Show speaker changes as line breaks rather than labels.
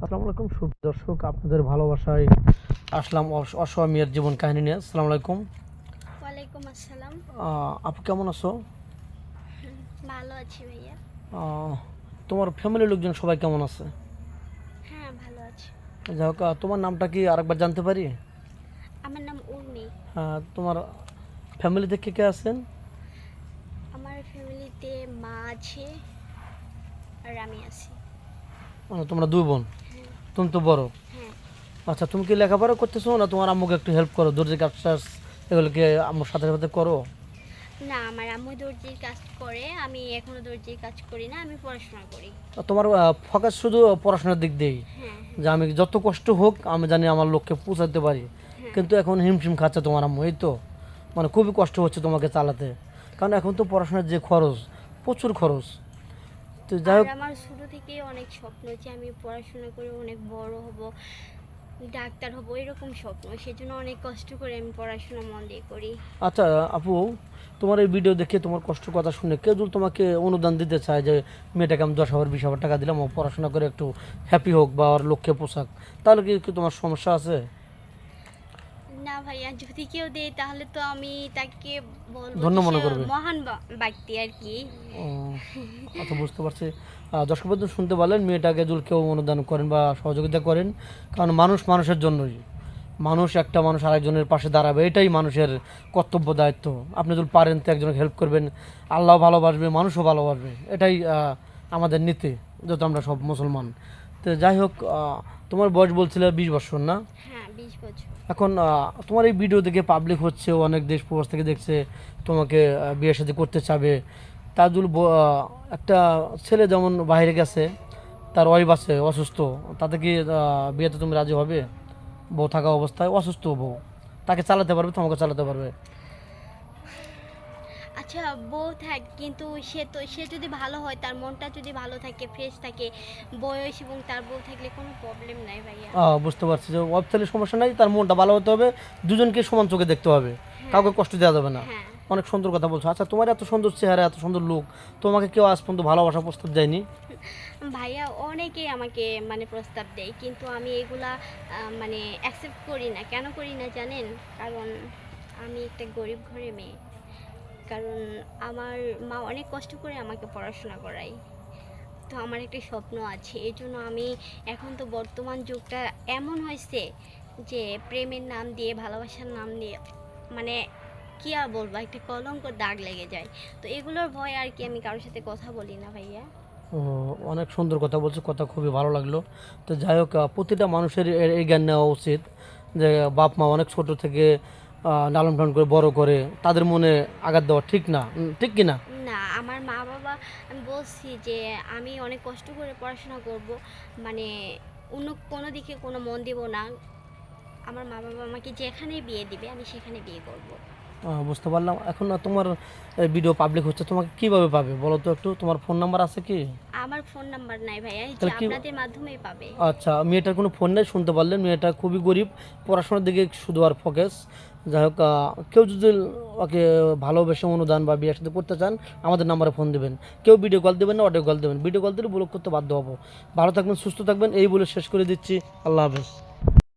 আসসালামু আলাইকুম দর্শক, আপনাদের ভালোবাসায় আসলাম অসহায় মেয়ের জীবন কাহিনী নিয়ে। আসসালামু আলাইকুম।
ওয়ালাইকুম আসসালাম।
আপু কেমন আছো?
ভালো আছি ভাইয়া।
আহ, তোমার ফ্যামিলির লোকজন সবাই কেমন আছে?
হ্যাঁ, ভালো আছি।
যাই হোক, তোমার নামটা কি আরেকবার জানতে পারি?
আমার নাম উর্মি।
তোমার ফ্যামিলিতে কে কে আছেন?
আমার ফ্যামিলিতে মা আছে আর আমি আছি।
তোমরা দুই বোন,
হ্যাঁ।
তুমি তো বড়।
হ্যাঁ।
আচ্ছা, তুমি কি লেখাপড়া করতেছো না তোমার আম্মুকে একটু হেল্প করো, দর্জি কাজ টাজ এগুলোকে আম্মুর সাথে সাথে করো?
না, আমার আম্মু দর্জির কাজ করে, আমি এখনো দর্জির কাজ করি না, আমি পড়াশোনা করি।
তোমার ফোকাস শুধু পড়াশোনার দিক দিয়েই,
হ্যাঁ।
যে আমি যত কষ্ট হোক আমি জানি আমার লক্ষ্যে পৌঁছাতে পারি।
হ্যাঁ।
কিন্তু এখন হিমশিম খাচ্ছে তোমার আম্মু, এই তো মানে খুবই কষ্ট হচ্ছে তোমাকে চালাতে, কারণ এখন তো পড়াশোনার যে খরচ, প্রচুর খরচ। তো যাই
আর
হোক,
আমার ছোটো থেকেই অনেক স্বপ্ন যে আমি পড়াশোনা করে অনেক বড় হব, ডাক্তার হব, এরকম স্বপ্ন। সেজন্য অনেক কষ্ট করে আমি পড়াশোনা মন দিয়ে করি।
আচ্ছা আপু, তোমার এই ভিডিও দেখে তোমার কষ্ট কথা শুনে কেউ যদি তোমাকে অনুদান দিতে চায় যে মেয়েটাকে আমি 10,000 20,000 টাকা দিলাম, ও পড়াশোনা করে একটু হ্যাপি হোক বা ওর লক্ষ্যে পোশাক, তাহলে কি তোমার সমস্যা আছে?
না ভাইয়া, যদি কেউ দেয় তাহলে তো আমি তাকে বলবো
ধন্য
যে সে
মনে করবে?
মহান ব্যক্তি আর কি।
ও, আচ্ছা বুঝতে পারছি। দর্শক বন্ধু শুনতে পারলেন, মেয়েটাকে যদি কেউ অনুদান করেন বা সহযোগিতা করেন, কারণ মানুষ মানুষের জন্যই, মানুষ একটা মানুষ আরেকজনের পাশে দাঁড়াবে, এটাই মানুষের কর্তব্য দায়িত্ব। আপনি যদি পারেন তো একজনকে হেল্প করবেন, আল্লাহ ভালোবাসবে, মানুষও ভালোবাসবে, এটাই আমাদের নীতি, যত আমরা সব মুসলমান। তো যাই হোক, তোমার বয়স বলছিলে 20 বছর না?
হ্যাঁ, 20 বছর।
এখন তোমার এই ভিডিও দেখে পাবলিক হচ্ছে, অনেক দেশ প্রবাস থেকে দেখছে, তোমাকে বিয়ের সাথে করতে চাবে। তাজুল একটা ছেলে যেমন বাইরে গেছে, তার ওয়াইফ আছে অসুস্থ, তাতে কি বিয়েতে তুমি রাজি হবে? বউ থাকা অবস্থায় অসুস্থ বউ, তাকে চালাতে পারবে, তোমাকে চালাতে পারবে?
আচ্ছা, বউ থাক, কিন্তু সে যদি ভালো হয়, তার মনটা যদি ভালো থাকে, ফ্রেশ থাকে, বয়স এবং তার বউ থাকলে কোনো প্রবলেম নাই ভাইয়া।
বুঝতে পারছি যে ওয়াইফ থাকলে সমস্যা নাই, তার মনটা ভালো হতে হবে, দুজনকে সমান চোখে দেখতে হবে,
হ্যাঁ।
কাউকে কষ্ট দেওয়া যাবে না।
হ্যাঁ।
অনেক সুন্দর কথা বলছো। আচ্ছা, তোমার এত সুন্দর চেহারা, এত সুন্দর লুক, তোমাকে কেউ আজ পর্যন্ত ভালোবাসা প্রস্তাব দেয়নি?
ভাইয়া, অনেকেই আমাকে মানে প্রস্তাব দেয়, কিন্তু আমি এগুলা মানে অ্যাকসেপ্ট করি না। কেন করি না জানেন? কারণ আমি একটা গরিব ঘরের মেয়ে। কারণ আমার মা অনেক কষ্ট করে আমাকে পড়াশোনা করায়। তো আমার একটা স্বপ্ন আছে, এই জন্য আমি, এখন তো বর্তমান যুগটা এমন হয়েছে যে প্রেমের নাম দিয়ে, ভালোবাসার নাম দিয়ে, মানে কি আর বলবো, একটা কলঙ্ক দাগ লেগে যায়। তো এগুলোর ভয় আর কি আমি কারোর সাথে কথা বলি না ভাইয়া।
ও, অনেক সুন্দর কথা বলছো, কথা খুবই ভালো লাগলো। তো যাই হোক, প্রতিটা মানুষের এই জ্ঞান নেওয়া উচিত যে বাপ মা অনেক ছোট থেকে লালন পালন করে বড় করে, তাদের মনে আঘাত দেওয়া ঠিক না, ঠিক কি না?
না, আমার মা বাবা, আমি বলছি যে আমি অনেক কষ্ট করে পড়াশোনা করব, মানে অন্য কোনো দিকে কোনো মন দেব না। আমার মা বাবা আমাকে যেখানে বিয়ে দিবে আমি সেখানে বিয়ে করব।
বুঝতে পারলাম। এখন তোমার ভিডিও পাবলিক হচ্ছে, তোমাকে কিভাবে পাবে বলো তো একটু? তোমার ফোন নাম্বার আছে কি?
আমার ফোন নাম্বার নাই ভাইয়া, এই যে
তাহলে কি?
আপনাদের মাধ্যমেই পাবে।
আচ্ছা, মেয়েটার কোনো ফোন নেই, শুনতে পারলেন, মেয়েটা খুবই গরিব, পড়াশোনার দিকে শুধু আর ফোকাস। যাই হোক, কেউ যদি ওকে ভালোবেসে অনুদান বা বিয়ের সাথে করতে চান, আমাদের নাম্বারে ফোন দেবেন। কেউ ভিডিও কল দেবেন না, অডিও কল দেবেন। ভিডিও কল দিলে ব্লক করতে বাধ্য হবো। ভালো থাকবেন, সুস্থ থাকবেন, এই বলে শেষ করে দিচ্ছি। আল্লাহ হাফেজ।